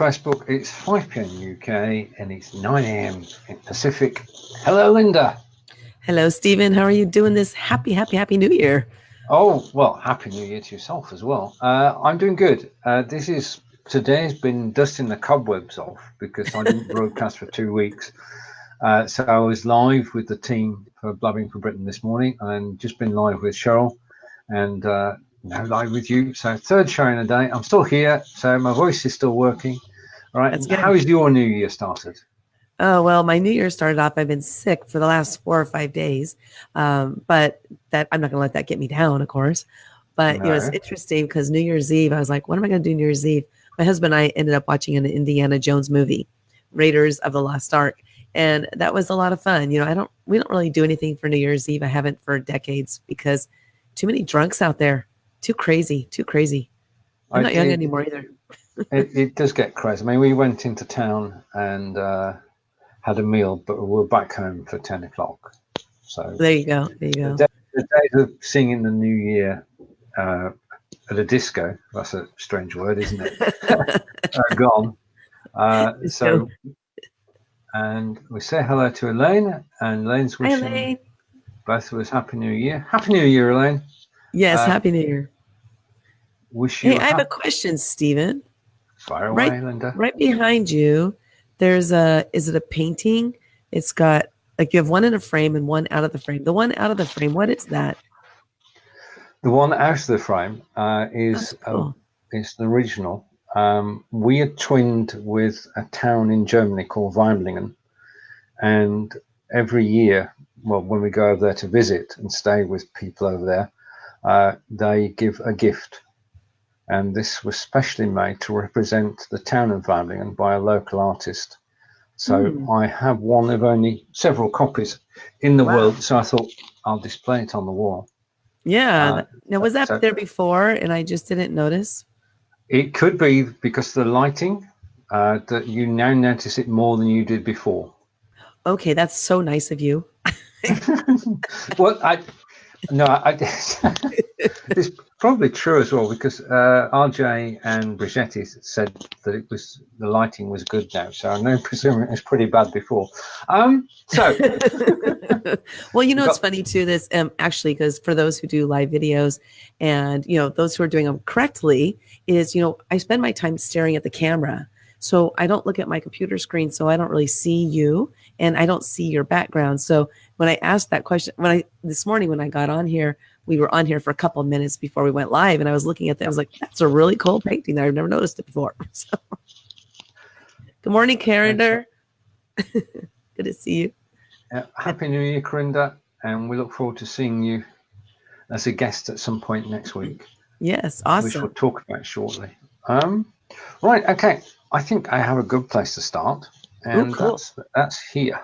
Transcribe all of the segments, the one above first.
Facebook, it's 5 p.m. UK and it's 9 a.m. in Pacific. Hello, Lynda. Hello, Stephen. How are you doing this happy New Year? Oh, well, Happy New Year to yourself as well. I'm doing good. Today's been dusting the cobwebs off because I didn't broadcast for 2 weeks. So I was live with the team for Blubbing for Britain this morning and just been live with Cheryl and now live with you. So third show in a day. I'm still here, so my voice is still working. All right. That's How good. is your new year started? Oh, well, my New Year started off. I've been sick for the last 4 or 5 days. But that I'm not going to let that get me down, of course. But, it's No. interesting because New Year's Eve, I was like, what am I going to do New Year's Eve? My husband and I ended up watching an Indiana Jones movie, Raiders of the Lost Ark. And that was a lot of fun. We don't really do anything for New Year's Eve. I haven't for decades because too many drunks out there. Too crazy, too crazy. I'm I not young did. anymore either. It does get crazy. I mean, we went into town and had a meal, but we were back home for 10 o'clock. So There you go. There you the, go. day, the days of singing the New Year uh, at a disco, that's a strange word, isn't it? Are gone. So, And we say hello to Elaine, and Elaine's hi, wishing Elaine. both of us Happy New Year. Happy New Year, Elaine. Yes, Uh, Happy New Year. wish Hey, you a I have a happy question, Stephen. fire Right, away, Linda. right behind you, is it a painting? It's got like you have one in a frame and one out of the frame. The one out of the frame, what is that? The one out of the frame That's cool. is the original. We are twinned with a town in Germany called Weimlingen, and every year, well, when we go over there to visit and stay with people over there, they give a gift. And this was specially made to represent the town of Weimlingen by a local artist. So Hmm. I have one of only several copies in the Wow. world. So I thought I'll display it on the wall. Yeah. Uh, Now, was that so there before and I just didn't notice? it could be because of the lighting that you now notice it more than you did before. Okay, that's so nice of you. Well, no, it's probably true as well because RJ and Brigetti said that it was the lighting was good now, so I know presuming it was pretty bad before. So Well, we it's got funny too, this actually, because for those who do live videos and those who are doing them correctly, is I spend my time staring at the camera. So I don't look at my computer screen, so I don't really see you and I don't see your background. So when I asked that question, this morning when I got on here, we were on here for a couple of minutes before we went live, and I was looking at that. I was like, "That's a really cool painting. I've never noticed it before." So, good morning, Karen. excellent. Good to see you. Happy New Year, Corinda, and we look forward to seeing you as a guest at some point next week, Yes, which we'll awesome. talk about shortly. Um, right, okay. I think I have a good place to start, Oh, and cool. that's here.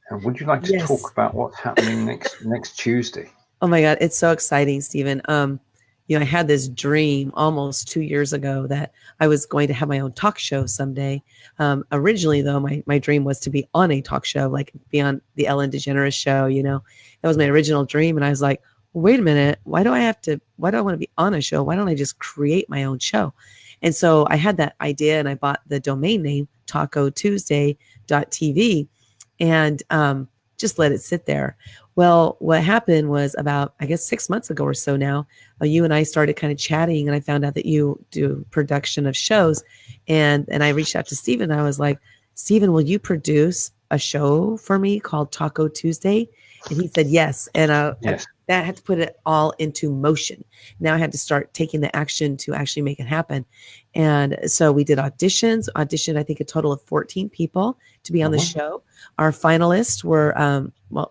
And would you like to talk Yes. about what's happening next Tuesday? Oh my God, it's so exciting, Stephen. I had this dream almost 2 years ago that I was going to have my own talk show someday. Originally, though, my dream was to be on a talk show, like be on the Ellen DeGeneres show. That was my original dream. And I was like, wait a minute, why do I want to be on a show? Why don't I just create my own show? And so I had that idea and I bought the domain name tacotuesday.tv and just let it sit there. Well, what happened was about, I guess, 6 months ago or so now, you and I started kind of chatting, and I found out that you do production of shows. And I reached out to Stephen. I was like, Stephen, will you produce a show for me called Taco Tuesday? And he said yes. And Yes. that had to put it all into motion. Now I had to start taking the action to actually make it happen. And so we did auditioned, I think, a total of 14 people to be on the Mhm. show. Our finalists were,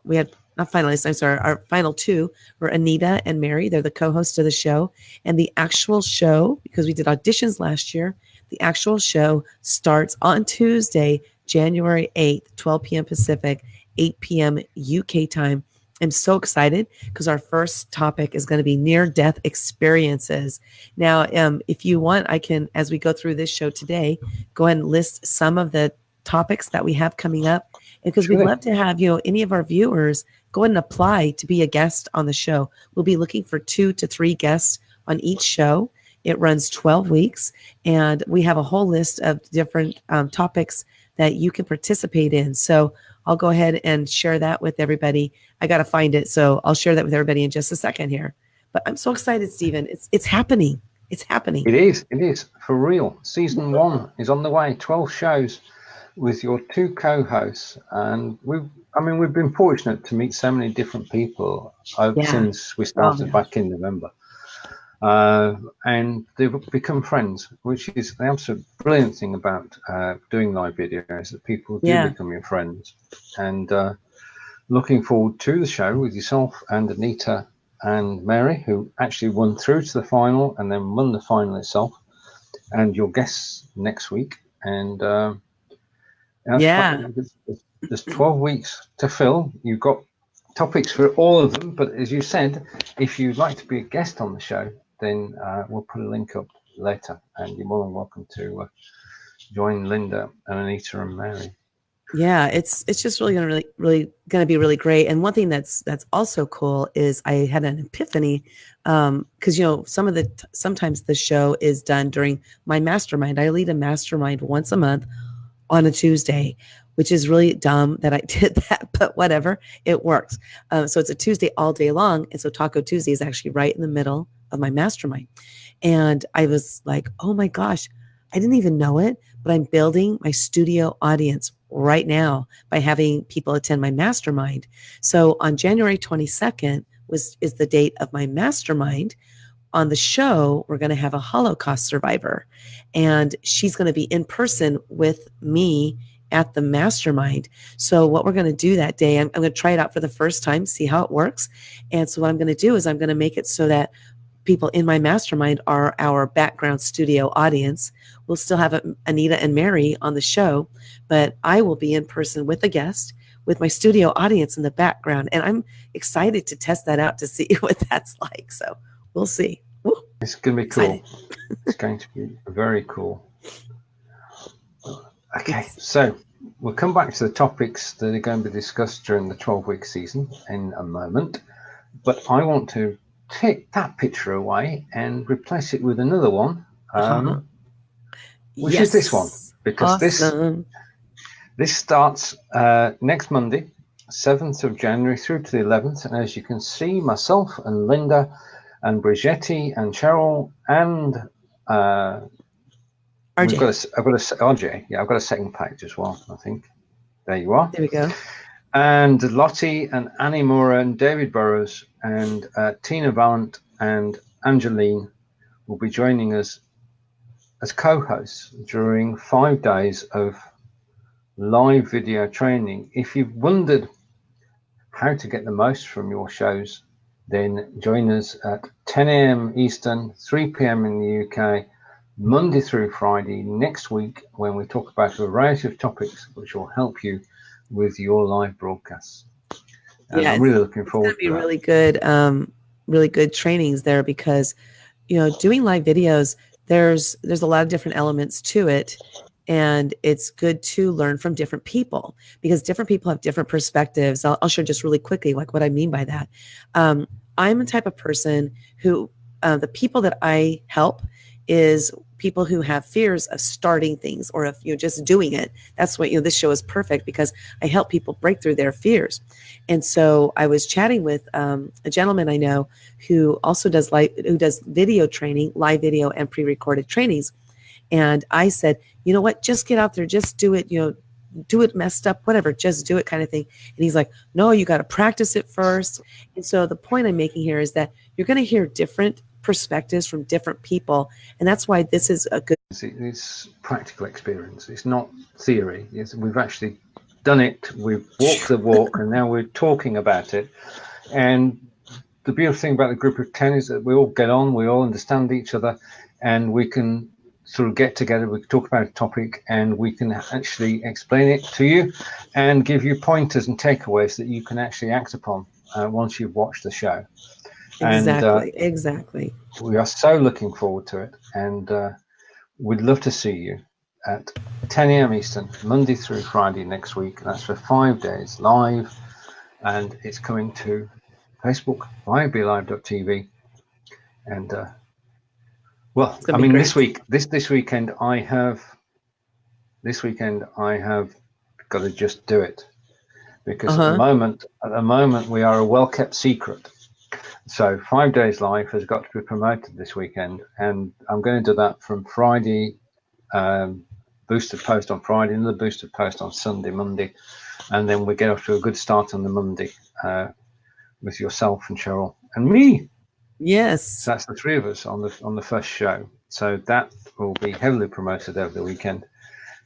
we had not finalists, I'm sorry, our final two were Anita and Mary. They're the co-hosts of the show. And the actual show, because we did auditions last year, the actual show starts on Tuesday, January 8th, 12 p.m. Pacific, 8 p.m. UK time. I'm so excited because our first topic is going to be near-death experiences. Now, if you want, I can, as we go through this show today, go ahead and list some of the topics that we have coming up, because we'd Surely. love to have any of our viewers go ahead and apply to be a guest on the show. We'll be looking for 2 to 3 guests on each show. It runs 12 weeks, and we have a whole list of different topics that you can participate in. So I'll go ahead and share that with everybody. I got to find it, so I'll share that with everybody in just a second here. But I'm so excited, Stephen. It's happening. It's happening. It is for real. Season 1 is on the way. 12 shows with your 2 co-hosts, and we've been fortunate to meet so many different people since we started back in November. And they've become friends, which is the absolute brilliant thing about doing live videos, that people do become your friends. And looking forward to the show with yourself and Anita and Mary, who actually won through to the final and then won the final itself, and your guests next week. And there's 12 weeks to fill. You've got topics for all of them, but as you said, if you'd like to be a guest on the show, then we'll put a link up later, and you're more than welcome to join Lynda and Anita and Mary. Yeah, it's just really going to be really great. And one thing that's also cool is I had an epiphany, because sometimes the show is done during my mastermind. I lead a mastermind once a month on a Tuesday, which is really dumb that I did that, but whatever, it works. So it's a Tuesday all day long, and so Taco Tuesday is actually right in the middle of my mastermind. And I was like, oh my gosh, I didn't even know it, but I'm building my studio audience right now by having people attend my mastermind. So on January 22nd is the date of my mastermind. On the show, we're going to have a Holocaust survivor, and she's going to be in person with me at the mastermind. So what we're going to do that day, I'm going to try it out for the first time, see how it works. And so what I'm going to do is I'm going to make it so that people in my mastermind are our background studio audience. We'll still have Anita and Mary on the show, but I will be in person with a guest, with my studio audience in the background. And I'm excited to test that out to see what that's like. So we'll see. Woo. It's going to be cool. It's going to be very cool. Okay, so we'll come back to the topics that are going to be discussed during the 12-week season in a moment. But I want to take that picture away and replace it with another one, which is this one, because this starts next Monday, 7th of January through to the 11th. And as you can see, myself and Lynda and Brigetti and Cheryl and RJ. I've got a second page as well, I think. There you are. There we go. And Lottie and Annie Mora and David Burrows and Tina Vallant and Angeline will be joining us as co-hosts during 5 days of live video training. If you've wondered how to get the most from your shows, then join us at 10 a.m. Eastern, 3 p.m. in the UK, Monday through Friday next week, when we talk about a variety of topics which will help you with your live broadcasts. And I'm really looking forward to that. Really good trainings there, because doing live videos, there's a lot of different elements to it, and it's good to learn from different people, because different people have different perspectives. I'll share just really quickly like what I mean by that. I'm the type of person who the people that I help is people who have fears of starting things, or of just doing it. That's what this show is perfect, because I help people break through their fears. And so I was chatting with a gentleman I know who also does video training, live video and pre-recorded trainings. And I said, you know what, just get out there, just do it, do it messed up, whatever, just do it kind of thing. And he's like, no, you got to practice it first. And so the point I'm making here is that you're going to hear different perspectives from different people, and that's why this is a good. It's practical experience. It's not theory. We've actually done it. We've walked the walk, and now we're talking about it. And the beautiful thing about the group of 10 is that we all get on, we all understand each other, and we can sort of get together, we can talk about a topic, and we can actually explain it to you and give you pointers and takeaways that you can actually act upon once you've watched the show. Exactly. We are so looking forward to it, and we'd love to see you at 10 a.m. Eastern, Monday through Friday next week. That's for 5 days live, and it's coming to Facebook, via BeLive.tv, and Well, It's I gonna be mean, great. this weekend, I have got to just do it because Uh-huh. at the moment, we are a well-kept secret. So 5 days live has got to be promoted this weekend, and I'm going to do that from Friday, boosted post on Friday, another boosted post on Sunday, Monday, and then we get off to a good start on the Monday with yourself and Cheryl and me. So Yes. that's the three of us on the first show. So that will be heavily promoted over the weekend.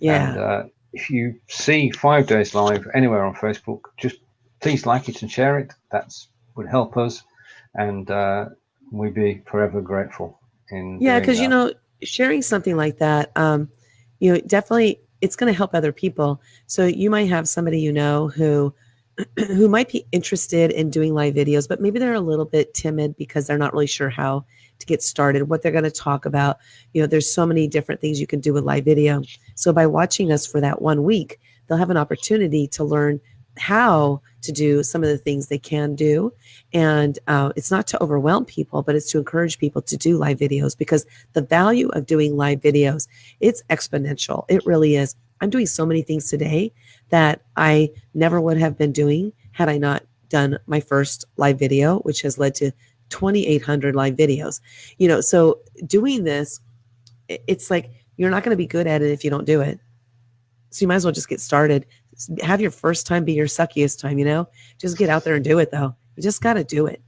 And Yeah. if you see 5 days live anywhere on Facebook, just please like it and share it. That would help us, and we'd be forever grateful in Yeah, doing because that. sharing something like that, definitely it's going to help other people. So you might have somebody who who might be interested in doing live videos, but maybe they're a little bit timid because they're not really sure how to get started, what they're going to talk about. There's so many different things you can do with live video. So by watching us for that 1 week, they'll have an opportunity to learn how to do some of the things they can do. And it's not to overwhelm people, but it's to encourage people to do live videos, because the value of doing live videos, it's exponential. It really is. I'm doing so many things today that I never would have been doing had I not done my first live video, which has led to 2,800 live videos. So doing this, it's like you're not going to be good at it if you don't do it. So you might as well just get started. Have your first time be your suckiest time. Just get out there and do it, though. You just got to do it.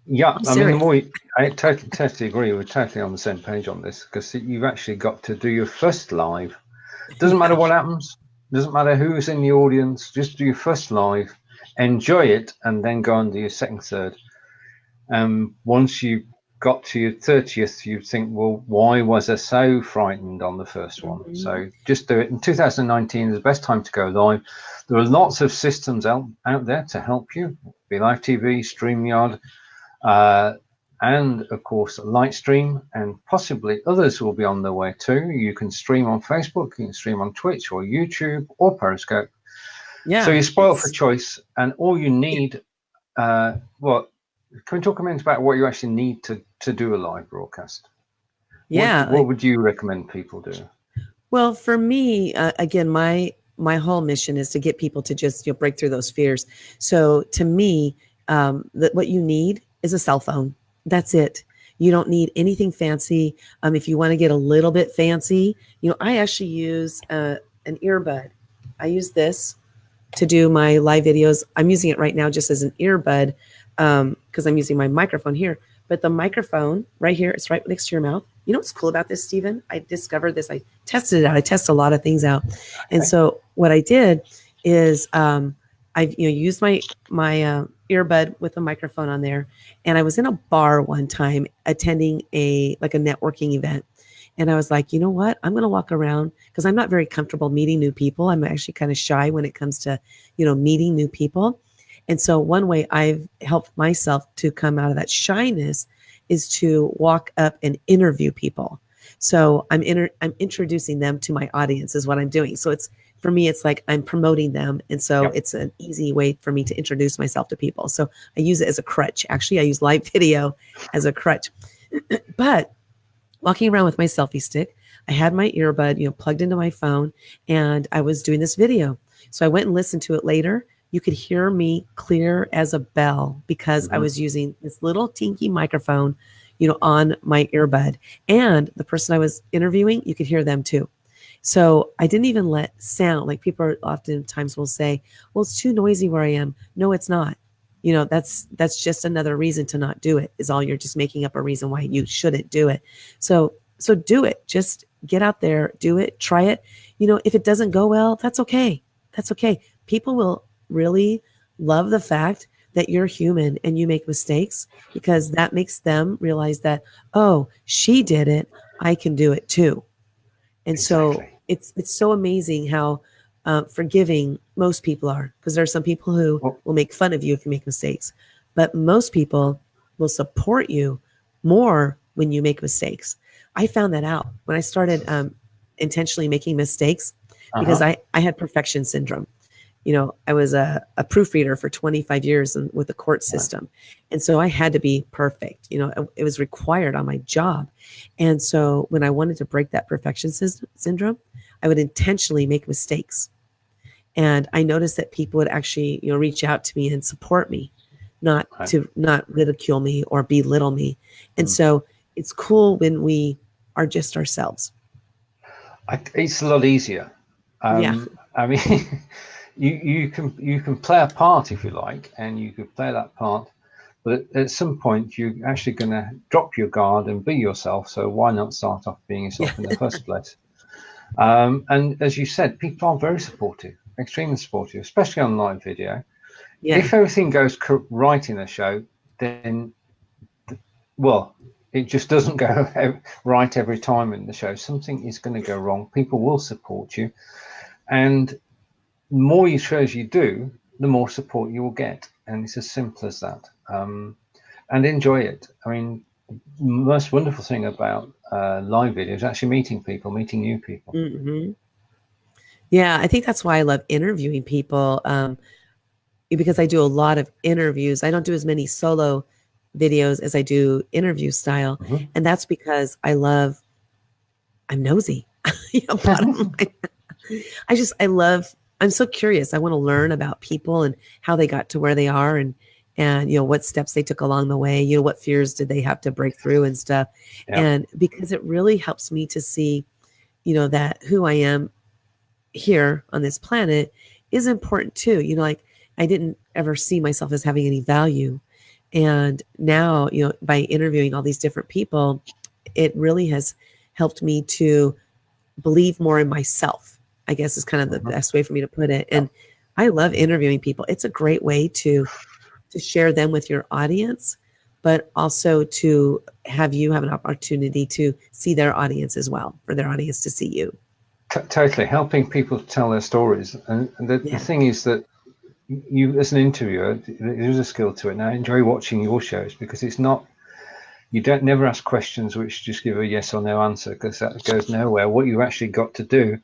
Yeah, I'm I mean, serious. I totally agree. We're totally on the same page on this because you've actually got to do your first live. Doesn't matter Yeah. what happens. Doesn't matter who's in the audience. Just do your first live, enjoy it, and then go on to your second, third. Once you got to your 30th, you think, well, why was I so frightened on the first one? Mhm. So just do it. In 2019 is the best time to go live. There are lots of systems out there to help you. Be Live TV, StreamYard, and of course Lightstream, and possibly others will be on their way too. You can stream on Facebook, you can stream on Twitch or YouTube or Periscope. So Yeah. you're spoiled for choice, and all you need, what can we talk a minute about what you actually need to do a live broadcast? Yeah. What would you recommend people do? Well, for me, again, my whole mission is to get people to just break through those fears. So to me, what you need is a cell phone. That's it. You don't need anything fancy. If you want to get a little bit fancy, I actually use an earbud. I use this to do my live videos. I'm using it right now just as an earbud because I'm using my microphone here. But the microphone right here, it's right next to your mouth. You know what's cool about this, Stephen? I discovered this. I tested it out. I test a lot of things out. And Okay. so what I did is I've used my earbud with a microphone on there. And I was in a bar one time attending a networking event. And I was like, you know what? I'm going to walk around because I'm not very comfortable meeting new people. I'm actually kind of shy when it comes to, meeting new people. And so one way I've helped myself to come out of that shyness is to walk up and interview people. So I'm introducing them to my audience is what I'm doing. So it's for me, it's like I'm promoting them. And so Yep. it's an easy way for me to introduce myself to people. So I use it as a crutch. Actually, I use live video as a crutch. But walking around with my selfie stick, I had my earbud, plugged into my phone, and I was doing this video. So I went and listened to it later. You could hear me clear as a bell because I Mm-hmm. was using this little tinky microphone, on my earbud. And the person I was interviewing, you could hear them too. So I didn't even let sound, like people oftentimes will say, well, it's too noisy where I am. No, it's not. That's just another reason to not do it, is all you're just making up a reason why you shouldn't do it. So do it. Just get out there, do it, try it. If it doesn't go well, that's okay. That's okay. People will really love the fact that you're human and you make mistakes, because that makes them realize that, oh, she did it, I can do it too. And so Exactly. it's so amazing how forgiving most people are, because there are some people who Well, will make fun of you if you make mistakes, but most people will support you more when you make mistakes. I found that out when I started intentionally making mistakes, because uh-huh. I had perfection syndrome. I was a proofreader for 25 years with the court system. And so I had to be perfect. It was required on my job. And so when I wanted to break that perfection syndrome, I would intentionally make mistakes. And I noticed that people would actually, reach out to me and support me, not ridicule me or belittle me. And so it's cool when we are just ourselves. It's a lot easier. Yeah. I mean, you can play a part if you like, and you could play that part, but at some point you're actually going to drop your guard and be yourself. So why not start off being yourself in the first place? And as you said, people are very supportive, extremely supportive, especially on live video. Yeah. If everything goes right in a show, then, well, it just doesn't go right every time in the show. Something is going to go wrong. People will support you. And the more shows you do, the more support you will get. And it's as simple as that. And enjoy it. I mean, the most wonderful thing about live video is actually meeting people, meeting new people. Mm-hmm. Yeah, I think that's why I love interviewing people, because I do a lot of interviews. I don't do as many solo videos as I do interview style. Mm-hmm. And that's because I'm nosy. Bottom line. I'm so curious. I want to learn about people and how they got to where they are and what steps they took along the way, what fears did they have to break through and stuff. Yeah. And because it really helps me to see, that who I am here on this planet is important too. Like I didn't ever see myself as having any value. And now, by interviewing all these different people, it really has helped me to believe more in myself, I guess is kind of the best way for me to put it. And I love interviewing people. It's a great way to share them with your audience, but also to have you have an opportunity to see their audience as well, for their audience to see you. Totally. Helping people tell their stories. And the thing is that you, as an interviewer, there's a skill to it. And I enjoy watching your shows because it's not, you don't never ask questions which just give a yes or no answer, because that goes nowhere. What you actually got to do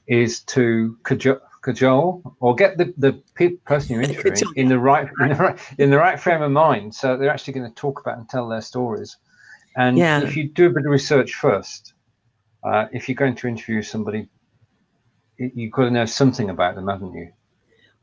is to cajole or get the person you're interviewing in the right frame of mind, so they're actually going to talk about and tell their stories. And if you do a bit of research first, if you're going to interview somebody, you've got to know something about them, haven't you?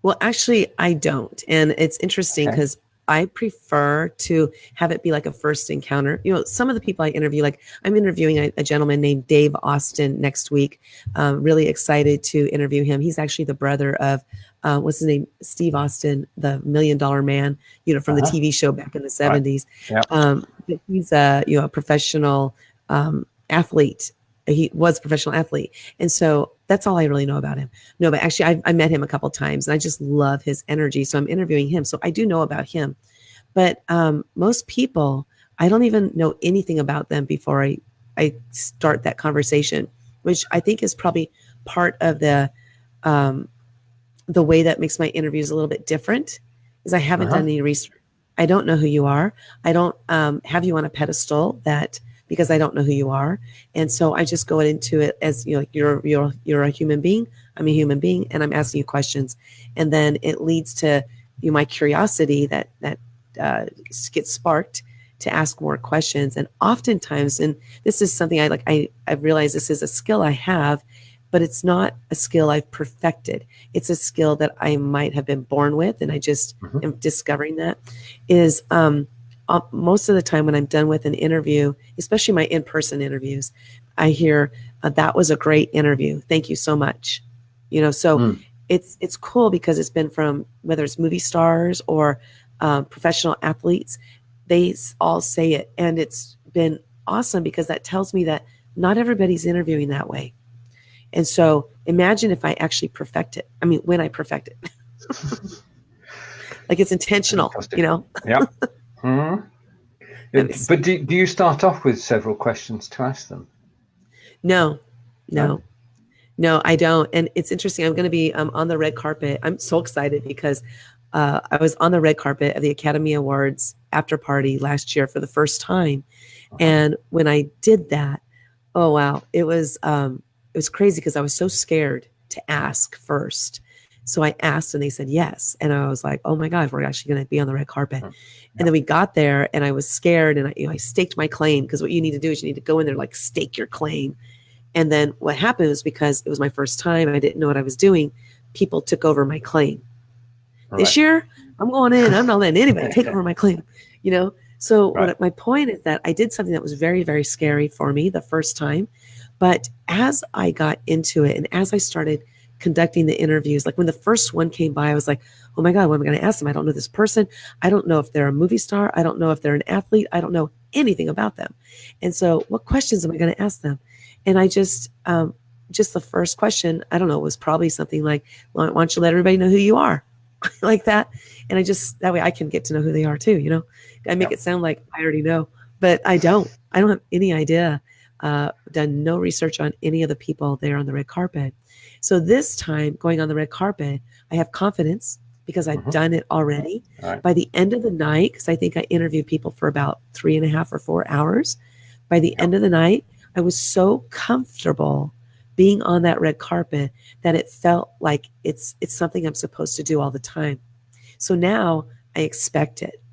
Well, actually, I don't. And it's interesting because I prefer to have it be like a first encounter. Some of the people I interview, like I'm interviewing a gentleman named Dave Austin next week. Really excited to interview him. He's actually the brother of, what's his name? Steve Austin, the $1 Million Man, from the TV show back in the 70s. Right. Yeah. But he's a professional athlete. He was a professional athlete. And so that's all I really know about him. No, but actually I met him a couple of times and I just love his energy. So I'm interviewing him. So I do know about him. But most people, I don't even know anything about them before I start that conversation, which I think is probably part of the way that makes my interviews a little bit different, is I haven't done any research. I don't know who you are. I don't have you on a pedestal because I don't know who you are. And so I just go into it as, you're a human being. I'm a human being and I'm asking you questions. And then it leads to my curiosity that gets sparked to ask more questions. And oftentimes, and this is something I've realized this is a skill I have, but it's not a skill I've perfected. It's a skill that I might have been born with. And I just am discovering that is, most of the time when I'm done with an interview, especially my in-person interviews, I hear, that was a great interview. Thank you so much. It's cool because it's been from, whether it's movie stars or professional athletes, they all say it. And it's been awesome because that tells me that not everybody's interviewing that way. And so imagine if I actually perfect it. I mean, when I perfect it, like it's intentional, Yeah. Mm-hmm. But do you start off with several questions to ask them? No, I don't. And it's interesting. I'm going to be on the red carpet. I'm so excited because I was on the red carpet of the Academy Awards after party last year for the first time. And when I did that, oh, wow, it was crazy because I was so scared to ask first. So I asked and they said yes. And I was like, oh my God, we're actually going to be on the red carpet. Yeah. And then we got there and I was scared and I staked my claim, because what you need to do is you need to go in there, like stake your claim. And then what happened was, because it was my first time, I didn't know what I was doing, people took over my claim. Right. This year, I'm going in. I'm not letting anybody take over my claim, So Right. my point is that I did something that was very, very scary for me the first time. But as I got into it and as I started conducting the interviews, like when the first one came by, I was like, oh my God, what am I going to ask them? I don't know this person. I don't know if they're a movie star. I don't know if they're an athlete. I don't know anything about them. And so what questions am I going to ask them? And I just the first question, I don't know, was probably something like, why don't you let everybody know who you are? Like that. And that way I can get to know who they are too, I make it sound like I already know, but I don't have any idea. Done no research on any of the people there on the red carpet. So this time going on the red carpet, I have confidence because I've done it already. Right. By the end of the night, because I think I interviewed people for about 3.5 or 4 hours. By the end of the night, I was so comfortable being on that red carpet that it felt like it's something I'm supposed to do all the time. So now I expect it.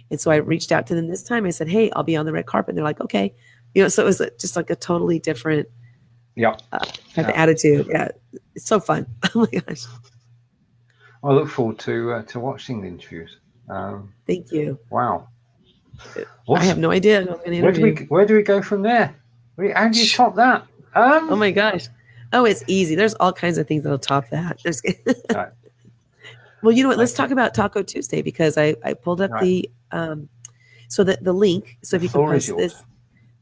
And so I reached out to them this time. I said, hey, I'll be on the red carpet. And they're like, okay. So it was just like a totally different type of attitude. Yeah. It's so fun. Oh my gosh. I look forward to watching the interviews. Thank you. Wow. Awesome. I have no idea who I'm going to interview. Where do we go from there? How do you top that? Oh my gosh. Oh, it's easy. There's all kinds of things that'll top that. Right. Well, you know what? Let's talk about Taco Tuesday, because I pulled up the so the link. So if you can post this,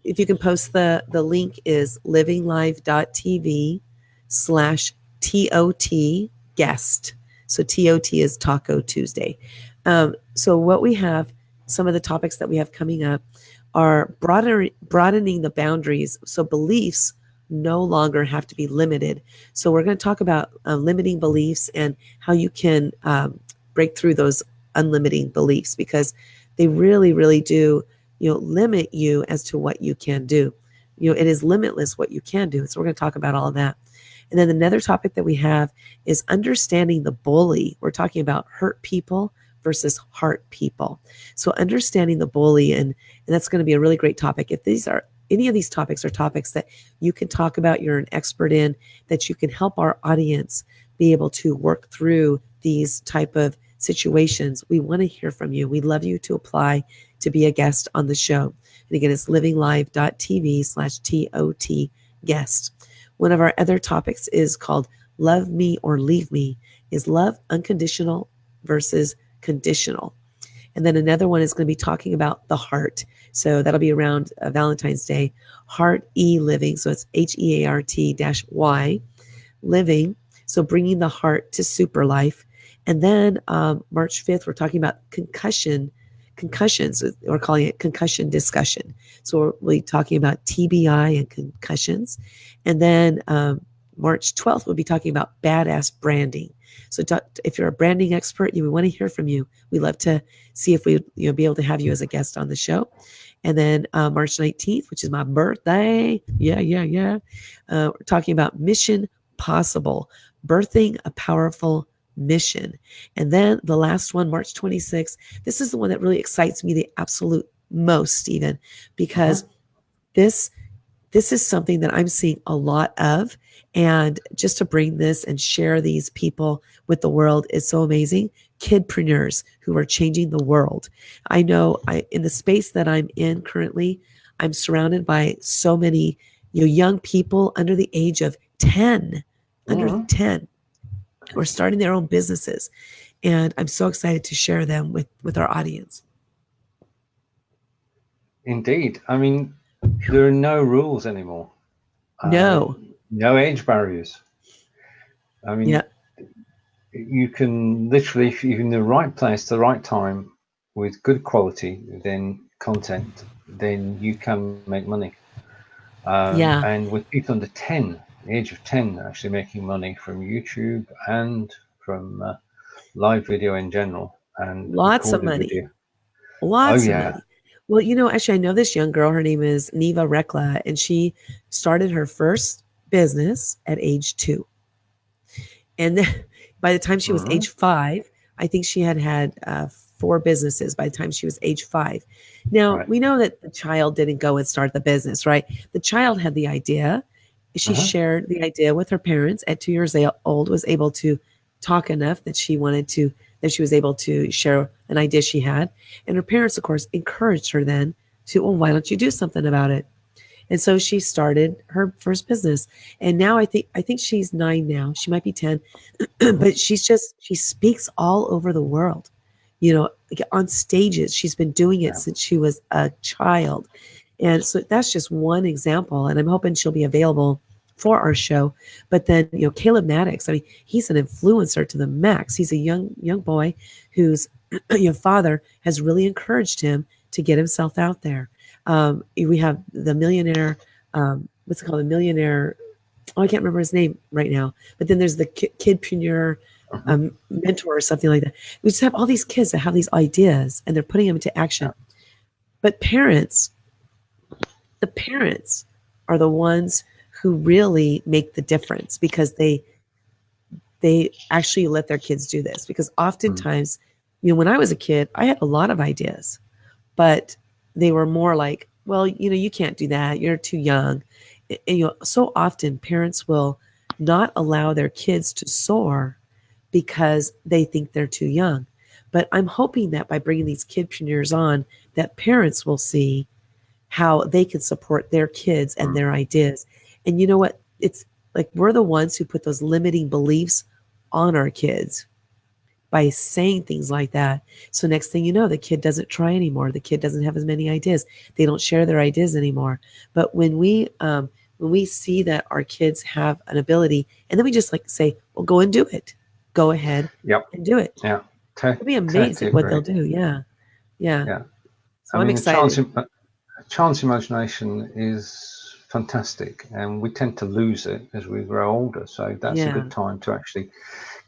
if you can post the link is livinglive.tv/TOT guest. So TOT is Taco Tuesday. So what we have, some of the topics that we have coming up are broadening the boundaries. So beliefs no longer have to be limited. So we're going to talk about limiting beliefs and how you can break through those unlimiting beliefs, because they really, really do, limit you as to what you can do. It is limitless what you can do. So we're going to talk about all of that. And then another topic that we have is understanding the bully. We're talking about hurt people versus heart people. So understanding the bully, and that's going to be a really great topic. If any of these topics are topics that you can talk about, you're an expert in, that you can help our audience be able to work through these type of situations, we want to hear from you. We'd love you to apply to be a guest on the show. And again, it's livinglive.tv/TOT guest. One of our other topics is called Love Me or Leave Me. Is love unconditional versus conditional? And then another one is going to be talking about the heart. So that'll be around Valentine's Day. Heart living. So it's HEART-Y living. So bringing the heart to super life. And then March 5th, we're talking about concussions. We're calling it concussion discussion. So we'll be talking about TBI and concussions. And then March 12th, we'll be talking about badass branding. So if you're a branding expert, we want to hear from you. We love to see if we be able to have you as a guest on the show. And then March 19th, which is my birthday. Yeah. We're talking about Mission Possible, birthing a powerful mission. And then the last one, March 26th, this is the one that really excites me the absolute most, Stephen, because this is something that I'm seeing a lot of. And just to bring this and share these people with the world is so amazing. Kidpreneurs who are changing the world. I know in the space that I'm in currently, I'm surrounded by so many young people under the age of 10, under 10, who are starting their own businesses. And I'm so excited to share them with our audience. Indeed. I mean, there are no rules anymore. No age barriers. I mean, you can literally, if you're in the right place, the right time, with good quality, then content, then you can make money. And with people under 10, the age of 10, actually making money from YouTube and from live video in general, and lots of money. Video. Lots of money. Well, actually, I know this young girl. Her name is Neva Rekla, and she started her first business at age 2. And By the time she was Mhm. age 5, I think she had 4 businesses by the time she was age 5. Now, Right. we know that the child didn't go and start the business, right? The child had the idea. She Uh-huh. shared the idea with her parents at 2 years old, was able to talk enough that she wanted to, that she was able to share an idea she had. And her parents, of course, encouraged her then to, well, why don't you do something about it? And so she started her first business. And now I think she's 9 now. She might be 10, Mhm. but she speaks all over the world. Like on stages. She's been doing it Yeah. since she was a child. And so that's just one example. And I'm hoping she'll be available for our show. But then, Caleb Maddox, I mean, he's an influencer to the max. He's a young boy whose father has really encouraged him to get himself out there. We have the millionaire, what's it called? The millionaire. Oh, I can't remember his name right now. But then there's the kidpreneur Mhm. mentor or something like that. We just have all these kids that have these ideas and they're putting them into Yeah. action. But the parents are the ones who really make the difference because they actually let their kids do this. Because Mm. oftentimes, when I was a kid, I had a lot of ideas, but they were more like, well, you can't do that. You're too young. And, so often parents will not allow their kids to soar because they think they're too young. But I'm hoping that by bringing these kidpreneurs on, that parents will see how they can support their kids and Mm. their ideas. And you know what? It's like we're the ones who put those limiting beliefs on our kids by saying things like that. So next thing you know, the kid doesn't try anymore. The kid doesn't have as many ideas. They don't share their ideas anymore. But when we see that our kids have an ability, and then we just like say, well, go and do it. Go ahead Yep. and do it. Yeah. You'll be amazed Totally at what agree. they'll do. Yeah. Yeah. Yeah. So I I'm mean, excited. a child's imagination is fantastic, and we tend to lose it as we grow older. So that's a Yeah. good time to actually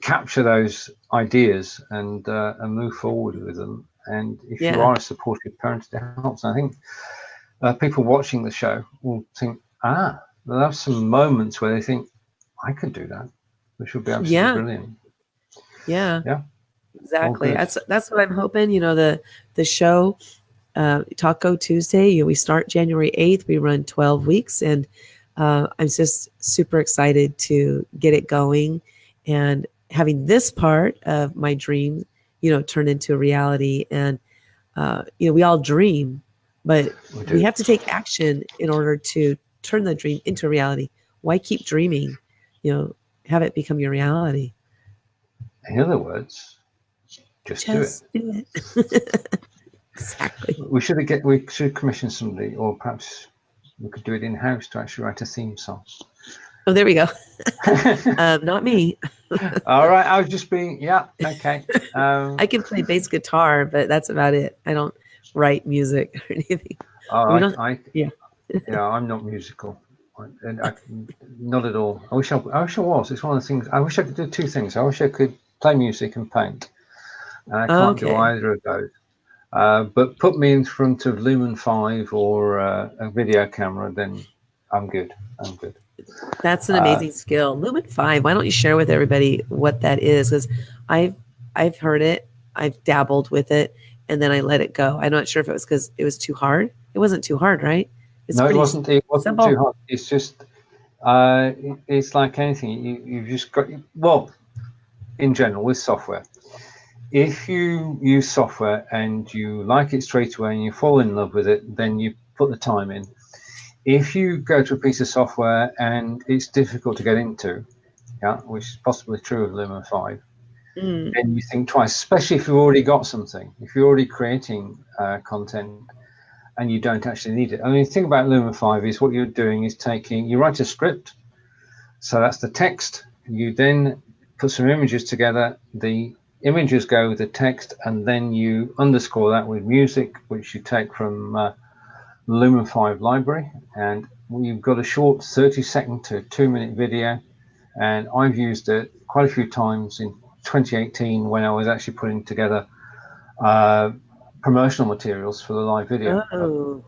capture those ideas and move forward with them. And if you Yeah. are a supportive parent, it helps. I think people watching the show will think, they'll have some moments where they think, I could do that, which would be absolutely Yeah. brilliant. Yeah. Yeah, all Exactly. good. That's what I'm hoping. The show, Taco Tuesday. We start January 8th. We run 12 weeks, and I'm just super excited to get it going and having this part of my dream, turn into a reality. And we all dream, but We we do. have to take action in order to turn the dream into reality. Why keep dreaming? Have it become your reality. In other words, just do it. Just do it. Exactly. We should commission somebody, or perhaps we could do it in house to actually write a theme song. Oh, there we go. Not me. All right, I was just being, yeah, okay. I can play bass guitar, but that's about it. I don't write music or anything. Oh, We don't. Yeah. yeah, I'm not musical, not at all. I wish I was. It's one of the things. I wish I could do two things. I wish I could play music and paint, and I can't do Okay. either of those. But put me in front of Lumen 5 or a video camera, then I'm good. I'm good. That's an Uh, amazing skill. Lumen 5. Why don't you share with everybody what that is? Because I've I've heard it, I've dabbled with it, and then I let it go. I'm not sure if it was because it was too hard. It wasn't too hard, right? It's no, it pretty wasn't. It wasn't too simple. hard. It's just, it's like anything. You've just got, well, in general with software. If you use software and you like it straight away and you fall in love with it, then you put the time in. If you go to a piece of software and it's difficult to get into, yeah, which is possibly true of Lumen 5, Mm. then you think twice, especially if you've already got something, if you're already creating content and you don't actually need it. I mean, the thing about Lumen 5 is what you're doing is you write a script, so that's the text, you then put some images together, the images go with the text, and then you underscore that with music, which you take from Lumen 5 library, and you've got a short 30-second to 2-minute video, and I've used it quite a few times in 2018 when I was actually putting together promotional materials for the live video. Oh,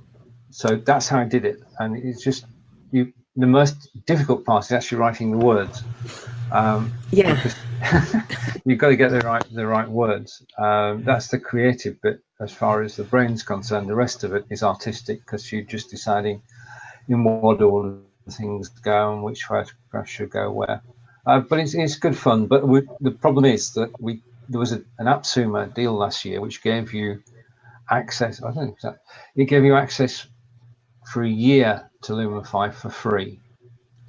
So that's how I did it, and it's just the most difficult part is actually writing the words. Yeah. because you've got to get the right words. That's the creative bit as far as the brain's concerned. The rest of it is artistic because you're just deciding in what order things go and which photograph should go where. But it's good fun. But the problem is that there was an AppSumo deal last year which gave you access. I think it gave you access for a year to Lumen 5 for free.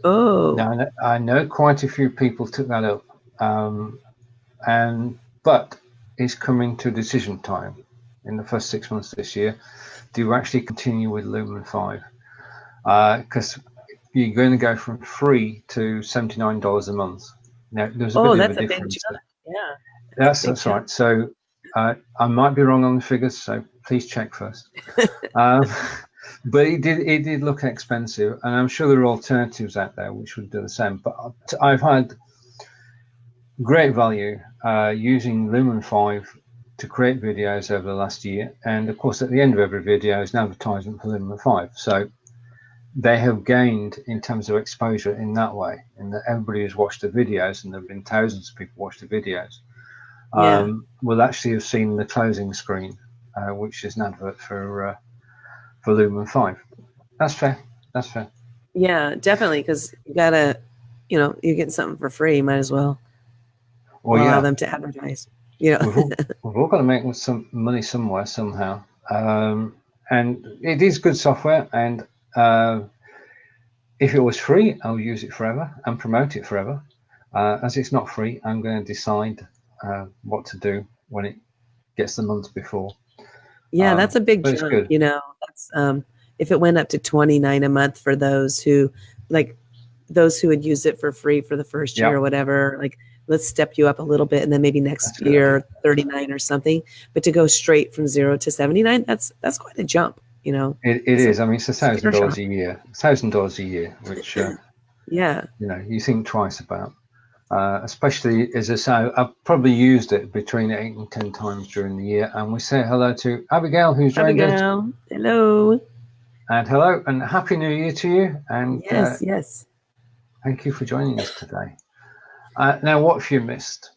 Oh. Now I know quite a few people took that up, but it's coming to decision time in the first 6 months this year. Do you actually continue with Lumen 5? Because you're going to go from free to $79 a month. Now there's a bit of that's a a big difference. jump. Yeah. That's right. So I might be wrong on the figures, so please check first. But it did look expensive, and I'm sure there are alternatives out there which would do the same. But I've had great value using Lumen 5 to create videos over the last year, and of course at the end of every video is an advertisement for Lumen 5. So they have gained in terms of exposure in that way, in that everybody who's watched the videos, and there have been thousands of people watch the videos, will actually have seen the closing screen, which is an advert for Lumen 5. That's fair. Yeah, definitely, because you gotta, you're getting something for free, you might as well allow them to advertise. We've all got to make some money somewhere, somehow. And it is good software, and if it was free, I'll use it forever and promote it forever. As it's not free, I'm going to decide what to do when it gets the month before. Yeah, that's a big jump. Good. That's if it went up to $29 a month for those who would use it for free for the first year or whatever, like let's step you up a little bit, and then maybe next year 39 or something. But to go straight from 0 to 79, that's quite a jump. It is. I mean, it's $1,000 a year. $1,000 a year, which you think twice about. Especially as I say, I've probably used it between 8 and 10 times during the year. And we say hello to Abigail, who's joined us. Hello. And hello, and Happy New Year to you. And yes. Thank you for joining us today. Now, what have you missed?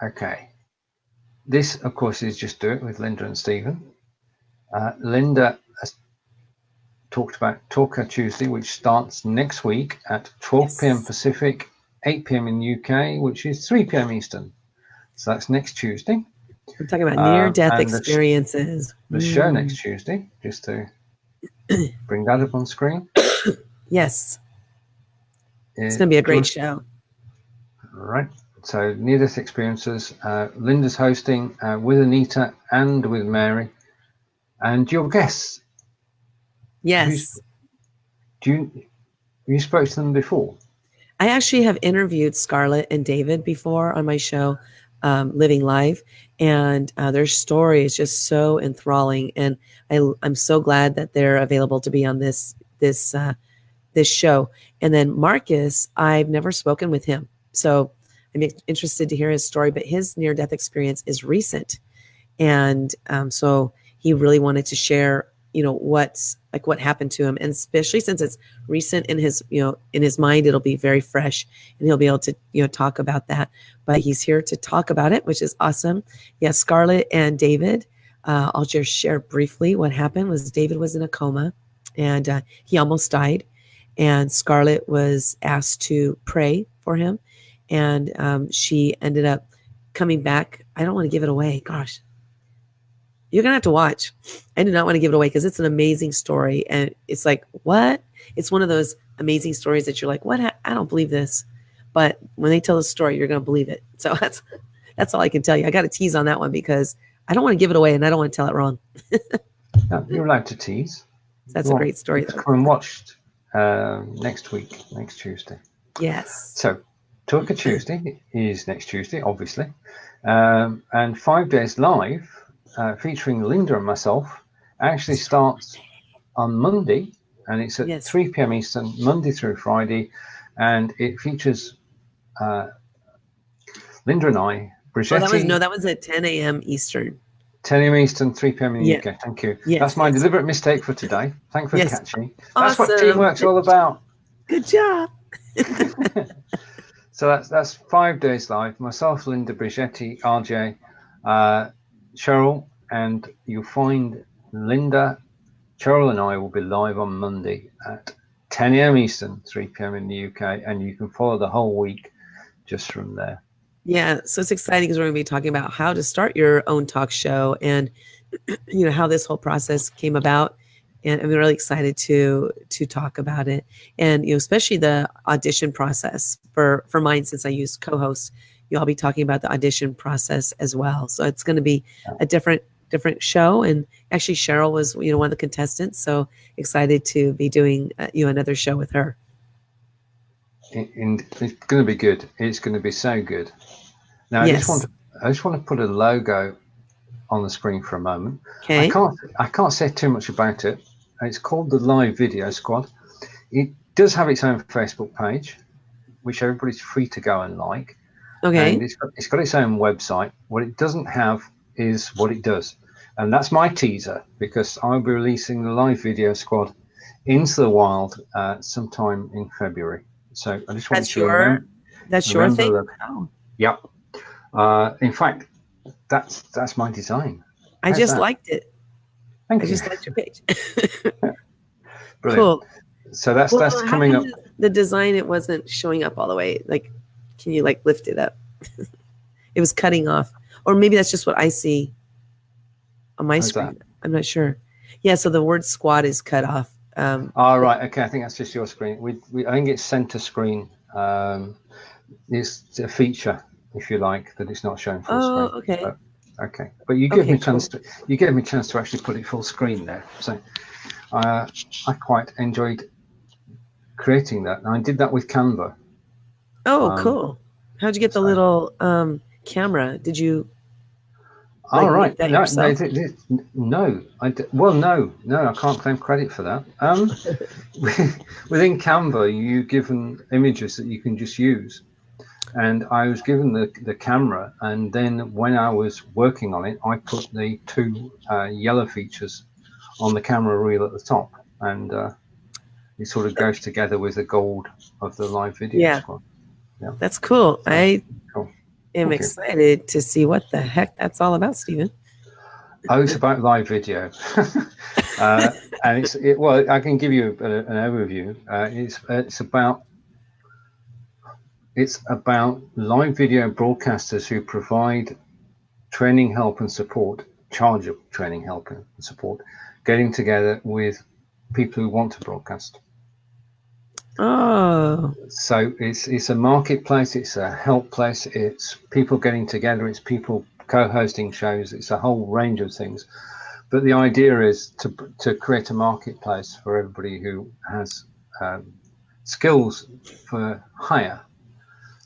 Okay. This, of course, is Just Do It with Lynda and Stephen. Lynda has talked about Talker Tuesday, which starts next week at 12 p.m. Pacific, 8 p.m. in the UK, which is 3 p.m. Eastern. So that's next Tuesday. We're talking about near-death experiences. The show next Tuesday, just to bring that up on screen. Yes. It's going to be a great show. Right. So near-death experiences. Lynda's hosting with Anita and with Mary. And your guests. Yes. You spoke to them before? I actually have interviewed Scarlett and David before on my show, Living Live, and their story is just so enthralling. And I'm so glad that they're available to be on this show. And then Marcus, I've never spoken with him, so I'm interested to hear his story. But his near-death experience is recent, and so he really wanted to share, what happened to him, and especially since it's recent in his mind, it'll be very fresh, and he'll be able to talk about that. But he's here to talk about it, which is awesome. Yeah, Scarlett and David. I'll just share briefly what happened. Was David was in a coma, and he almost died, and Scarlett was asked to pray for him, and she ended up coming back. I don't want to give it away. Gosh. You're going to have to watch. I do not want to give it away because it's an amazing story. And it's like, what? It's one of those amazing stories that you're like, what? I don't believe this. But when they tell the story, you're going to believe it. So that's all I can tell you. I got to tease on that one because I don't want to give it away and I don't want to tell it wrong. No, you're allowed to tease. That's a great story. Come and watch next Tuesday. Yes. So Talker Tuesday is next Tuesday, obviously. And 5 days live, featuring Lynda and myself, actually starts on Monday, and it's at 3 p.m. Eastern, Monday through Friday, and it features Lynda and I. Brigetti, that was at 10 a.m. Eastern. 10 a.m. Eastern, 3 p.m. in the UK. Thank you. Yes, that's my deliberate mistake for today. Thanks for catching. Awesome. That's what teamwork's all about. Good job. So that's 5 days live. Myself, Lynda, Brigetti, RJ, Cheryl, and you'll find Lynda, Cheryl, and I will be live on Monday at 10 a.m. Eastern, 3 p.m. in the UK, and you can follow the whole week just from there. Yeah, so it's exciting because we're going to be talking about how to start your own talk show and how this whole process came about. And I'm really excited to talk about it, and especially the audition process for mine, since I used co-host. I'll be talking about the audition process as well. So it's going to be a different show. And actually, Cheryl was one of the contestants. So excited to be doing another show with her. And it's going to be good. It's going to be so good. Now, yes. I just want to put a logo on the screen for a moment. Okay. I can't say too much about it. It's called the Live Video Squad. It does have its own Facebook page, which everybody's free to go and like. Okay. And it's got its own website. What it doesn't have is what it does. And that's my teaser, because I'll be releasing the Live Video Squad into the wild sometime in February. So I just want you to remember. That's your thing? Oh. Yep. In fact, that's my design. I just liked it. Thank you. I just liked your page. Brilliant. Cool. So that's coming up. The design, it wasn't showing up all the way. Like, can you lift it up? It was cutting off, or maybe that's just what I see on my screen. That? I'm not sure. Yeah. So the word squad is cut off. Right. Okay. I think that's just your screen. I think it's center screen. It's a feature, if you like, that it's not showing full screen. Oh, okay. Okay, but you gave me a chance to actually put it full screen there. So I quite enjoyed creating that, and I did that with Canva. Oh, cool! How'd you get the little camera? Did you? All right. That No, I can't claim credit for that. Within Canva, you're given images that you can just use. And I was given the camera, and then when I was working on it, I put the two yellow features on the camera reel at the top, and it sort of goes together with the gold of the Live Video Squad. Yeah, that's cool. So, I am excited to see what the heck that's all about, Stephen. Oh, it's about live video, and well, I can give you an overview. It's about live video broadcasters who provide training, help, and support, charge of training, help, and support, getting together with people who want to broadcast. Oh. So it's a marketplace, it's a help place, it's people getting together, it's people co-hosting shows, it's a whole range of things. But the idea is to create a marketplace for everybody who has skills for hire.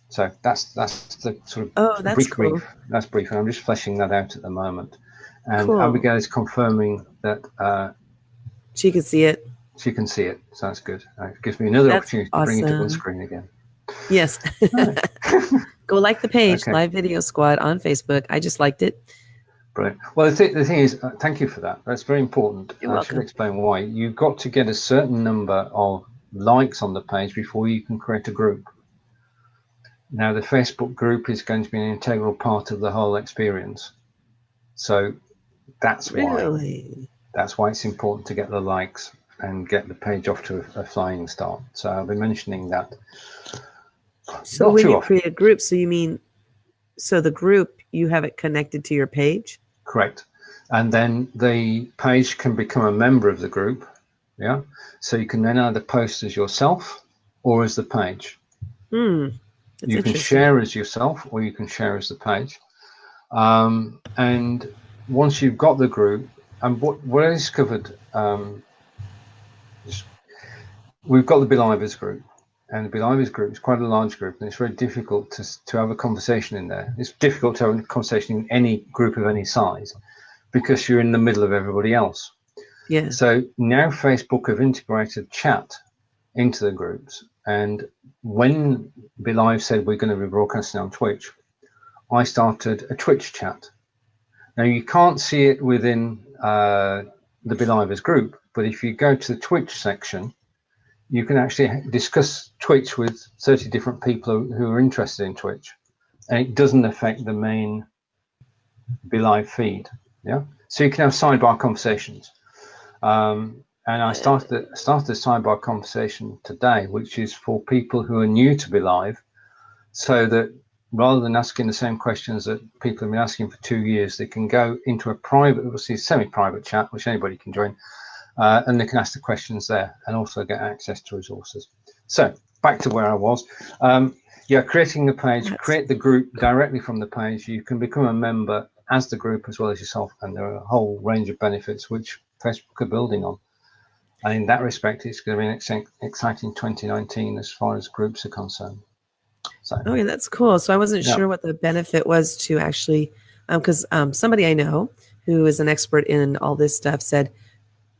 So that's the sort of brief. That's brief, and I'm just fleshing that out at the moment. And Abigail is confirming that she can see it. She can see it, so that's good. It gives me another opportunity to bring it up on screen again. Yes. Go like the page, Live Video Squad on Facebook. I just liked it. Brilliant. Well, the thing is, thank you for that. That's very important. You're welcome. Should explain why. You've got to get a certain number of likes on the page before you can create a group. Now, the Facebook group is going to be an integral part of the whole experience. So that's why. That's why it's important to get the likes and get the page off to a flying start. So I'll be mentioning that. So when you create a group, so you mean, so the group, you have it connected to your page? Correct. And then the page can become a member of the group. Yeah. So you can then either post as yourself or as the page. You can share as yourself or you can share as the page. And once you've got the group, and what I discovered, we've got the Believers group, and the Believers group is quite a large group, and it's very difficult to have a conversation in there. It's difficult to have a conversation in any group of any size because you're in the middle of everybody else. Yeah. So now Facebook have integrated chat into the groups, and when Believe said we're going to be broadcasting on Twitch, I started a Twitch chat. Now you can't see it within the Believers group, but if you go to the Twitch section, you can actually discuss Twitch with 30 different people who are interested in Twitch, and it doesn't affect the main Be Live feed. Yeah, so you can have sidebar conversations. And I started a sidebar conversation today, which is for people who are new to Be Live, so that rather than asking the same questions that people have been asking for 2 years, they can go into a private, obviously semi-private chat, which anybody can join, and they can ask the questions there and also get access to resources. So back to where I was. Yeah, creating the page, create the group directly from the page. You can become a member as the group as well as yourself, and there are a whole range of benefits which Facebook are building on. And in that respect, it's going to be an exciting 2019 as far as groups are concerned. So, okay, that's cool. So I wasn't sure what the benefit was to actually, because somebody I know who is an expert in all this stuff said,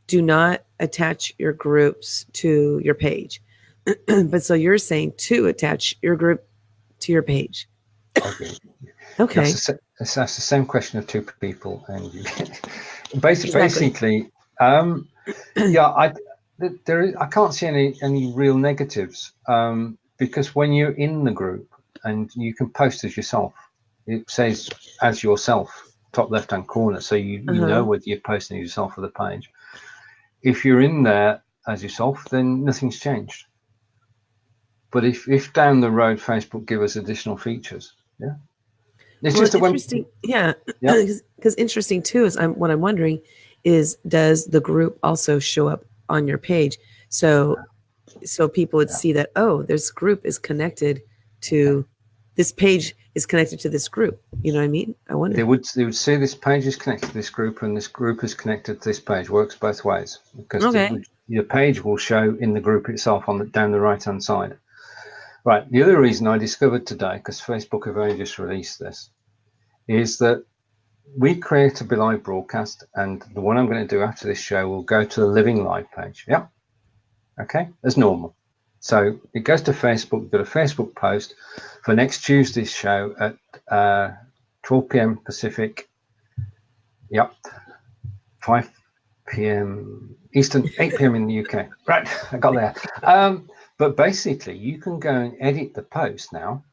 do not attach your groups to your page. But so you're saying to attach your group to your page. Okay. That's the same question of two people, and you basically, yeah, I can't see any real negatives, because when you're in the group and you can post as yourself, it says as yourself, top left-hand corner, so you know whether you're posting as yourself or the page. If you're in there as yourself, then nothing's changed. But if down the road Facebook give us additional features, yeah, it's just interesting. Because interesting too is what I'm wondering is, does the group also show up on your page? So people would see that, oh, this group is connected to this page is connected to this group. You know what I mean? I wonder. They would see this page is connected to this group, and this group is connected to this page. Works both ways, because your page will show in the group itself down the right hand side. Right. The other reason I discovered today, because Facebook have only just released this, is that we create a Be Live broadcast, and the one I'm going to do after this show will go to the Living Live page. Yeah. Okay, as normal. So it goes to Facebook. We've got a Facebook post for next Tuesday's show at 12 p.m. Pacific. Yep. 5 p.m. Eastern, 8 p.m. in the UK. Right, I got there. But basically, you can go and edit the post now,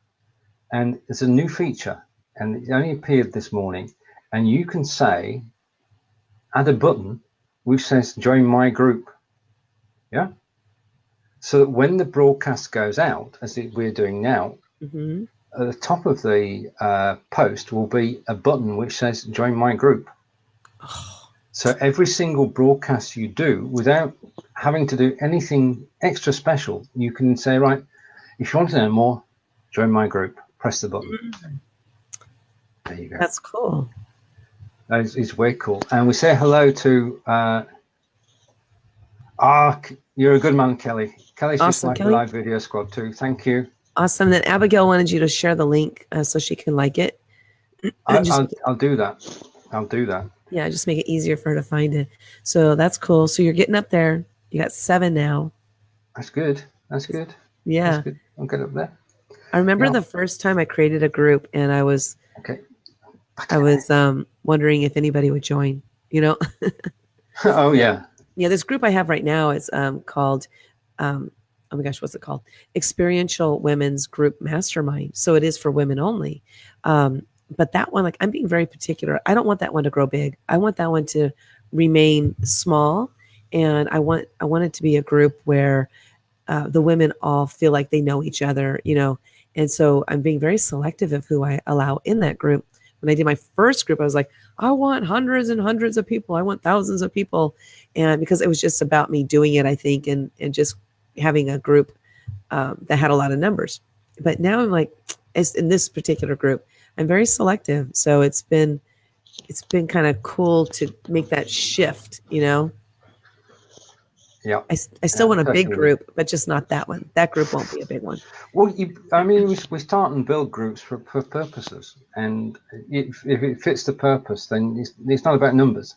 and there's a new feature, and it only appeared this morning, and you can say, add a button which says join my group. Yeah. So that when the broadcast goes out, as we're doing now, at the top of the post will be a button which says join my group. So every single broadcast you do, without having to do anything extra special, you can say, right, if you want to know more, join my group, press the button. There you go. That's cool. It's way cool. And we say hello to you're a good man, Kelly. Kelly's awesome, just like the live video squad too. Thank you. Awesome. Then Abigail wanted you to share the link so she can like it. I'll do that. I'll do that. Yeah, just make it easier for her to find it. So that's cool. So you're getting up there. You got 7 now. That's good. That's good. Yeah. That's good. I'll get up there. I remember the first time I created a group, and I was wondering if anybody would join, you know? Oh, yeah. Yeah, this group I have right now is called, oh my gosh, what's it called? Experiential Women's Group Mastermind. So it is for women only. But that one, like, I'm being very particular. I don't want that one to grow big. I want that one to remain small. And I want it to be a group where the women all feel like they know each other, you know. And so I'm being very selective of who I allow in that group. When I did my first group, I was like, I want hundreds and hundreds of people. I want thousands of people. And because it was just about me doing it, I think, and just having a group that had a lot of numbers. But now I'm like, in this particular group, I'm very selective. So it's been kind of cool to make that shift, you know? Yeah. I still want a big group, but just not that one. That group won't be a big one. Well, we start and build groups for purposes. And if it fits the purpose, then it's not about numbers.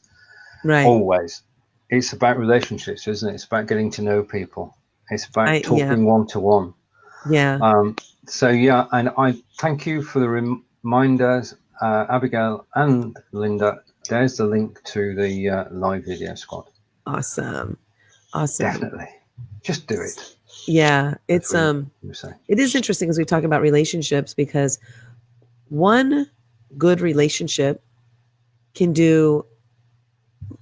Right. Always. It's about relationships, isn't it? It's about getting to know people. It's about talking one-to-one. Yeah. So, yeah, and I thank you for the reminders, Abigail and Lynda. There's the link to the live video squad. Awesome. Definitely. Just do it. Yeah, That's it's what you say. it is interesting as we talk about relationships, because one good relationship can do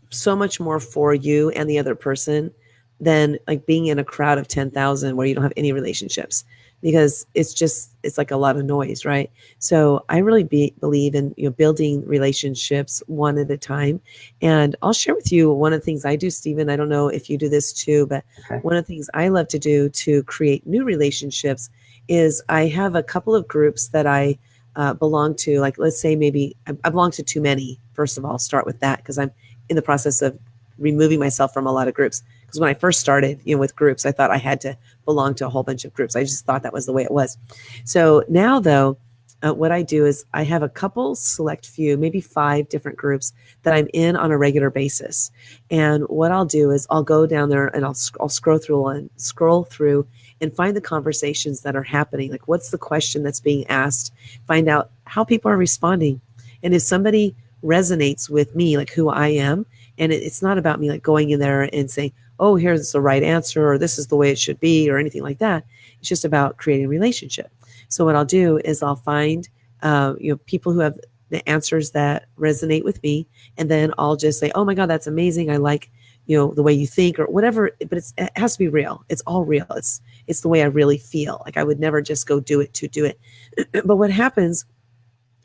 so much more for you and the other person than like being in a crowd of 10,000 where you don't have any relationships, because it's like a lot of noise, right? So I really believe in, building relationships one at a time. And I'll share with you one of the things I do, Stephen. I don't know if you do this too, but Okay. one of the things I love to do to create new relationships is I have a couple of groups that I belong to. Like, let's say maybe I belong to too many. First of all, start with that, because I'm in the process of removing myself from a lot of groups. Because when I first started, with groups, I thought I had to belong to a whole bunch of groups. I just thought that was the way it was. So now, though, what I do is I have a couple select few, maybe 5 different groups that I'm in on a regular basis. And what I'll do is I'll go down there and I'll scroll through and find the conversations that are happening. Like, what's the question that's being asked? Find out how people are responding. And if somebody resonates with me, like who I am, and it's not about me like going in there and saying, oh, here's the right answer, or this is the way it should be, or anything like that. It's just about creating a relationship. So what I'll do is I'll find people who have the answers that resonate with me, and then I'll just say, oh my God, that's amazing, I like the way you think, or whatever. But it has to be real. It's all real. It's the way I really feel. Like, I would never just go do it to do it. But what happens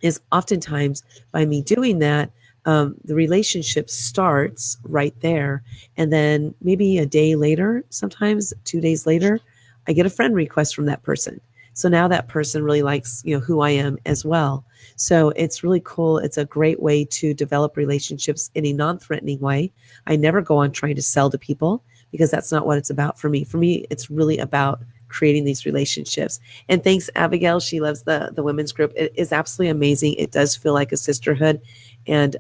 is oftentimes by me doing that, the relationship starts right there. And then maybe a day later, sometimes 2 days later, I get a friend request from that person. So now that person really likes, who I am as well. So it's really cool. It's a great way to develop relationships in a non-threatening way. I never go on trying to sell to people, because that's not what it's about for me. For me, it's really about creating these relationships. And thanks, Abigail. She loves the women's group. It is absolutely amazing. It does feel like a sisterhood. And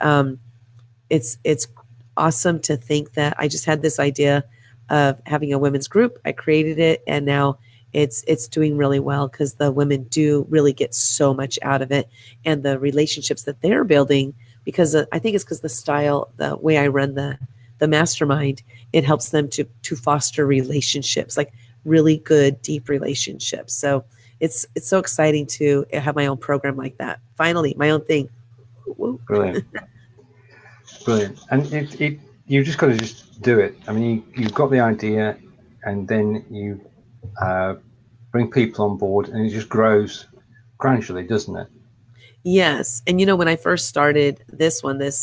it's awesome to think that I just had this idea of having a women's group. I created it, and now it's doing really well, because the women do really get so much out of it, and the relationships that they're building. Because I think it's because the way I run the mastermind, it helps them to foster relationships, like really good, deep relationships. So it's so exciting to have my own program like that. Finally, my own thing. Woo. Brilliant. Brilliant. And you just got to just do it. I mean, you've got the idea, and then you bring people on board, and it just grows gradually, doesn't it? Yes. And when I first started this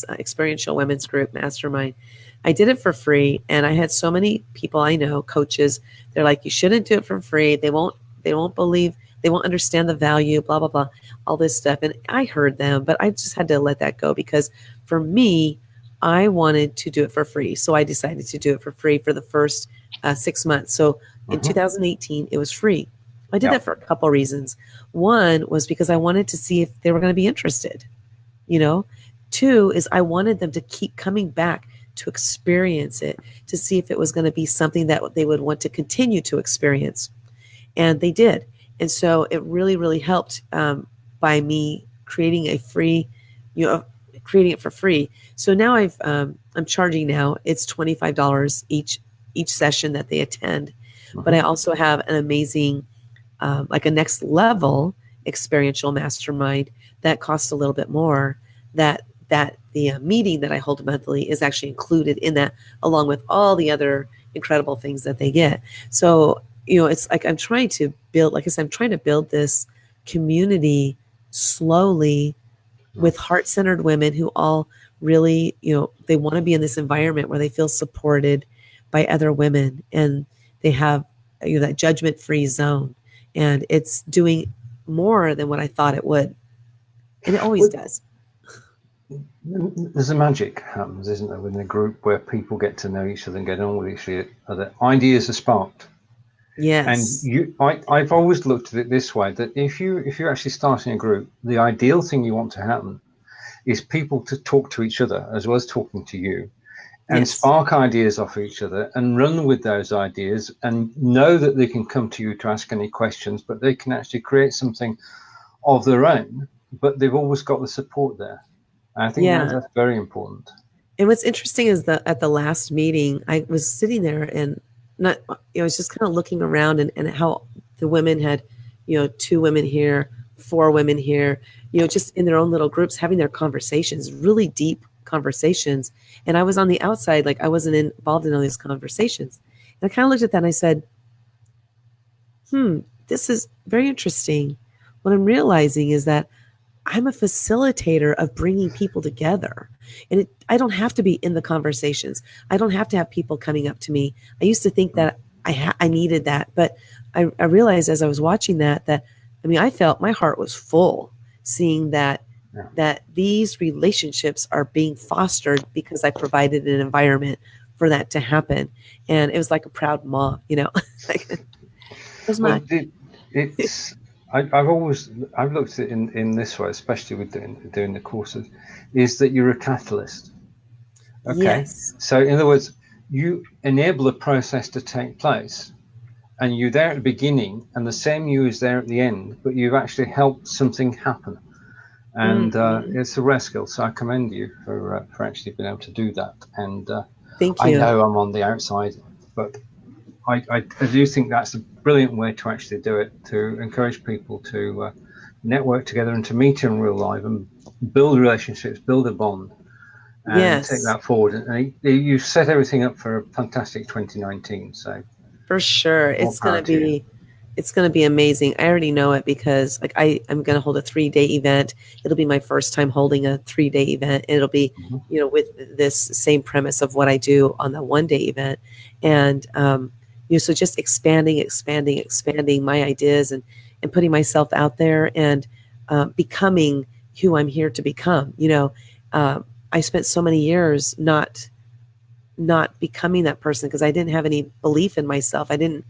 experiential women's group mastermind, I did it for free. And I had so many people I know, coaches, they're like, you shouldn't do it for free. They won't believe, they won't understand the value, blah, blah, blah, all this stuff. And I heard them, but I just had to let that go, because for me, I wanted to do it for free. So I decided to do it for free for the first 6 months. So in 2018, it was free. I did that for a couple of reasons. One was because I wanted to see if they were going to be interested. 2 is I wanted them to keep coming back to experience it, to see if it was going to be something that they would want to continue to experience. And they did. And so it really, really helped by me creating a free, creating it for free. So now I'm charging now. It's $25 each session that they attend. But I also have an amazing, like a next level experiential mastermind that costs a little bit more, that the meeting that I hold monthly is actually included in that, along with all the other incredible things that they get. So, it's like I'm trying to build, like I said, I'm trying to build this community slowly with heart-centered women who all really, they want to be in this environment where they feel supported by other women, and they have that judgment-free zone. And it's doing more than what I thought it would. And it always does. There's a magic happens, isn't there, within a group where people get to know each other and get on with each other. Ideas are sparked. Yes. And I've always looked at it this way, that if you're actually starting a group, the ideal thing you want to happen is people to talk to each other as well as talking to you, and spark ideas off each other and run with those ideas, and know that they can come to you to ask any questions, but they can actually create something of their own, but they've always got the support there. And I think that's very important. And what's interesting is that at the last meeting, I was sitting there and not, I was just kind of looking around and how the women had, 2 women here, 4 women here, just in their own little groups, having their conversations, really deep conversations. And I was on the outside, like I wasn't involved in all these conversations. And I kind of looked at that and I said, this is very interesting. What I'm realizing is that I'm a facilitator of bringing people together. And I don't have to be in the conversations. I don't have to have people coming up to me. I used to think that I needed that. But I realized as I was watching that, I felt my heart was full seeing that these relationships are being fostered because I provided an environment for that to happen. And it was like a proud mom, it was well, I've looked at it in this way, especially with doing the courses, is that you're a catalyst. Okay. Yes. So in other words, you enable a process to take place, and you're there at the beginning, and the same you is there at the end, but you've actually helped something happen. And it's a rare skill. So I commend you for actually being able to do that. And Thank you. I know I'm on the outside, but I do think that's a brilliant way to actually do it, to encourage people to network together and to meet in real life and build relationships, build a bond, and take that forward. And you set everything up for a fantastic 2019. So for sure, it's going to be amazing. I already know it because I'm going to hold a 3-day event. It'll be my first time holding a 3-day event. And it'll be, with this same premise of what I do on the 1-day event. And, so just expanding my ideas and putting myself out there and becoming who I'm here to become. I spent so many years not becoming that person because I didn't have any belief in myself. I didn't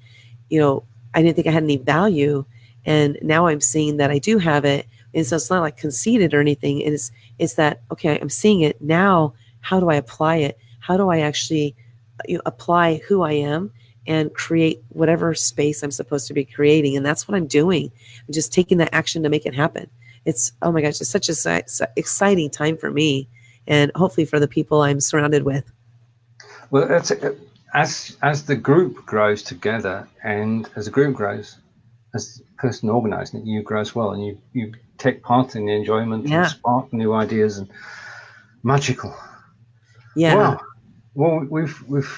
think I had any value. And now I'm seeing that I do have it. And so it's not like conceited or anything. It's that, okay, I'm seeing it now. How do I apply it? How do I actually apply who I am and create whatever space I'm supposed to be creating? And that's what I'm doing. I'm just taking that action to make it happen. It's, oh my gosh, it's such a exciting time for me and hopefully for the people I'm surrounded with. Well, as the group grows together, and as the group grows, as the person organising it, you grow as well, and you take part in the enjoyment and spark new ideas and magical. Yeah. Wow. Well, we've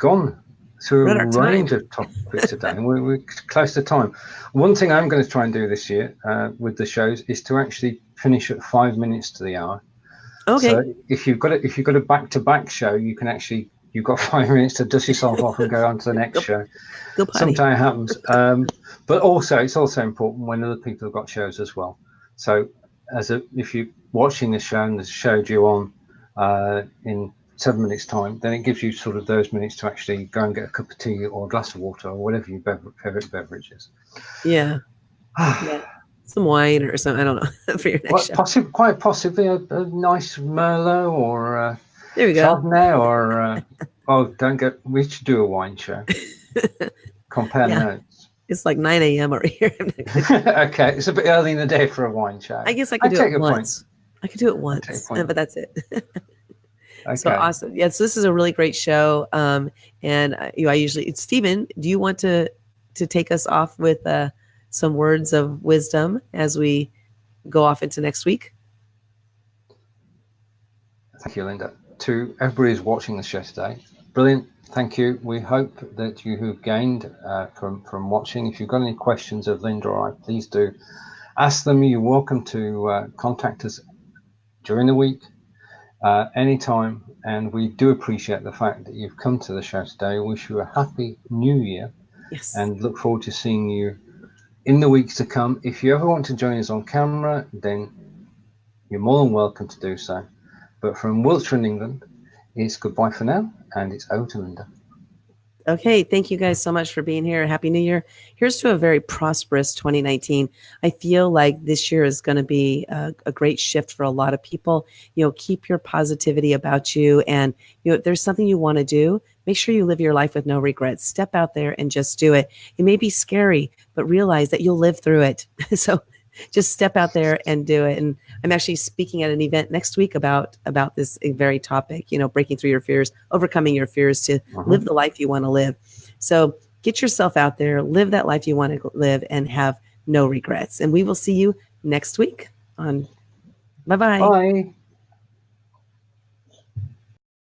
gone through a range of topics today, and we're close to time. One thing I'm going to try and do this year with the shows is to actually finish at 5 minutes to the hour. Okay. So if you've got a back-to-back show, you've got 5 minutes to dust yourself off and go on to the next show. Sometimes it happens. But also, it's also important when other people have got shows as well. So if you're watching the show and the show due on in 7 minutes time, then it gives you sort of those minutes to actually go and get a cup of tea or a glass of water or whatever your favorite beverage is. Yeah. Some wine or something. I don't know for your next show. Quite possibly a nice Merlot or there we go. Chardonnay or we should do a wine show. Compare notes. It's like 9 a.m. over here. Okay, it's a bit early in the day for a wine show. I guess I could do it once. I could do it once, but that's it. Okay. So awesome. Yeah, so this is a really great show. And I usually, Stephen, do you want to take us off with some words of wisdom as we go off into next week? Thank you, Lynda. To everybody who's watching the show today, brilliant. Thank you. We hope that you have gained from watching. If you've got any questions of Lynda or I, please do ask them. You're welcome to contact us during the week, anytime. And we do appreciate the fact that you've come to the show today. We wish you a happy new year. Yes. And look forward to seeing you in the weeks to come. If you ever want to join us on camera, then you're more than welcome to do so. But from Wiltshire in England, it's goodbye for now, and it's over to Lynda. Okay, thank you guys so much for being here. Happy New Year. Here's to a very prosperous 2019. I feel like this year is going to be a great shift for a lot of people. Keep your positivity about you, and if there's something you want to do, make sure you live your life with no regrets. Step out there and just do it. It may be scary, but realize that you'll live through it. So just step out there and do it. And I'm actually speaking at an event next week about this very topic, breaking through your fears, overcoming your fears to live the life you want to live. So get yourself out there, live that life you want to live, and have no regrets. And we will see you next week on Bye-bye. Bye.